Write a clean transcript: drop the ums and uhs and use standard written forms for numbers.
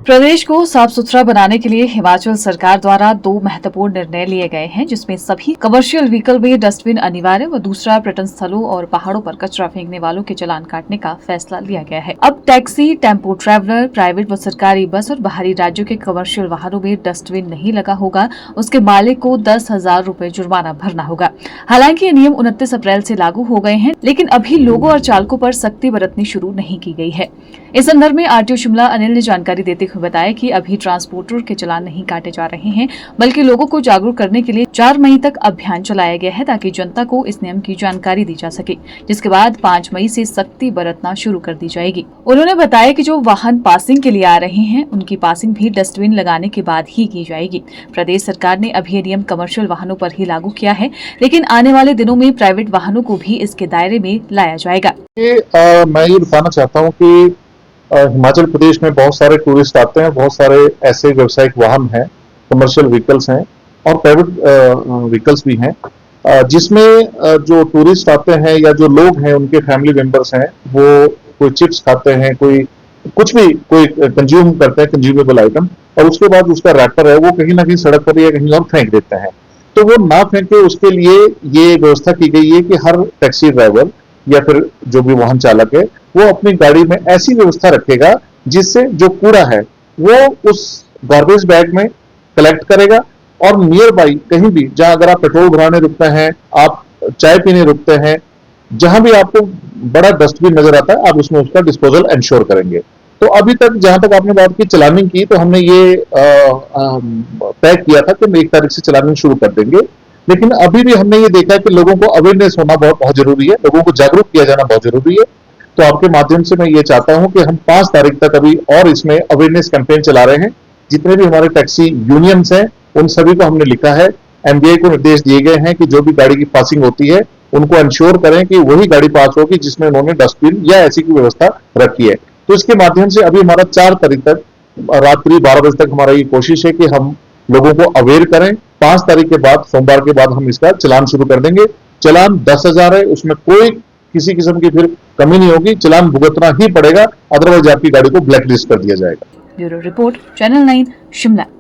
प्रदेश को साफ सुथरा बनाने के लिए हिमाचल सरकार द्वारा 2 महत्वपूर्ण निर्णय लिए गए हैं, जिसमें सभी कमर्शियल व्हीकल में डस्टबिन अनिवार्य व दूसरा पर्यटन स्थलों और पहाड़ों पर कचरा फेंकने वालों के चालान काटने का फैसला लिया गया है। अब टैक्सी, टेम्पो ट्रैवलर, प्राइवेट व सरकारी बस और बाहरी राज्यों के कमर्शियल वाहनों में डस्टबिन नहीं लगा होगा, उसके मालिक को 10,000 रुपए जुर्माना भरना होगा। हालांकि ये नियम 29 अप्रैल से लागू हो गए हैं, लेकिन अभी लोगों और चालकों पर सख्ती बरतनी शुरू नहीं की गई है। इस संदर्भ में आरटीओ शिमला अनिल ने जानकारी देते हुए बताया कि अभी ट्रांसपोर्टर के चालान नहीं काटे जा रहे हैं, बल्कि लोगों को जागरूक करने के लिए 4 मई तक अभियान चलाया गया है, ताकि जनता को इस नियम की जानकारी दी जा सके, जिसके बाद 5 मई से सख्ती बरतना शुरू कर दी जाएगी। उन्होंने बताया कि जो वाहन पासिंग के लिए आ रहे हैं, उनकी पासिंग भी डस्टबिन लगाने के बाद ही की जाएगी। प्रदेश सरकार ने अभी ये नियम कमर्शियल वाहनों पर ही लागू किया है, लेकिन आने वाले दिनों में प्राइवेट वाहनों को भी इसके दायरे में लाया जाएगा। मैं ये बताना चाहता हूँ कि हिमाचल प्रदेश में बहुत सारे टूरिस्ट आते हैं, बहुत सारे ऐसे व्यवसायिक वाहन हैं, कमर्शियल व्हीकल्स हैं और प्राइवेट व्हीकल्स भी हैं, जिसमें जो टूरिस्ट आते हैं या जो लोग हैं उनके फैमिली मेंबर्स हैं, वो कोई चिप्स खाते हैं, कोई कुछ भी कोई कंज्यूम करते हैं, कंज्यूमेबल आइटम, और उसके बाद उसका रैपर है वो कहीं ना कहीं सड़क पर या कहीं और फेंक देते हैं। तो वो ना फेंके, उसके लिए ये व्यवस्था की गई है कि हर टैक्सी ड्राइवर या फिर जो भी वाहन चालक है वो अपनी गाड़ी में ऐसी व्यवस्था रखेगा जिससे जो कूड़ा है वो उस गार्बेज बैग में कलेक्ट करेगा और नियर बाई कहीं भी, जहां अगर आप पेट्रोल भराने रुकते हैं, आप चाय पीने रुकते हैं, जहां भी आपको बड़ा डस्टबिन नजर आता है, आप उसमें उसका डिस्पोजल इंश्योर करेंगे। तो अभी तक जहां तक आपने बात की चलानिंग की, तो हमने ये तय किया था कि हम 1 तारीख से चलानिंग शुरू कर देंगे, लेकिन अभी भी हमने ये देखा है कि लोगों को अवेयरनेस होना बहुत जरूरी है, लोगों को जागरूक किया जाना बहुत जरूरी है। तो आपके माध्यम से मैं ये चाहता हूं कि हम 5 तारीख तक अभी और इसमें अवेयरनेस कैंपेन चला रहे हैं। जितने भी हमारे टैक्सी यूनियंस हैं उन सभी को हमने लिखा है, एमबीआई को निर्देश दिए गए हैं कि जो भी गाड़ी की पासिंग होती है उनको इंश्योर करें कि वही गाड़ी पास होगी जिसमें उन्होंने डस्टबिन या ऐसी की व्यवस्था रखी है। तो इसके माध्यम से अभी हमारा 4 तारीख तक रात्रि 12 बजे तक हमारा ये कोशिश है कि हम लोगों को अवेयर करें। 5 तारीख के बाद, सोमवार के बाद हम इसका चलान शुरू कर देंगे। चलान 10,000 है, उसमें कोई किसी किस्म की फिर कमी नहीं होगी, चलान भुगतना ही पड़ेगा, अदरवाइज आपकी गाड़ी को ब्लैक लिस्ट कर दिया जाएगा। Bureau report, channel 9 Shimla.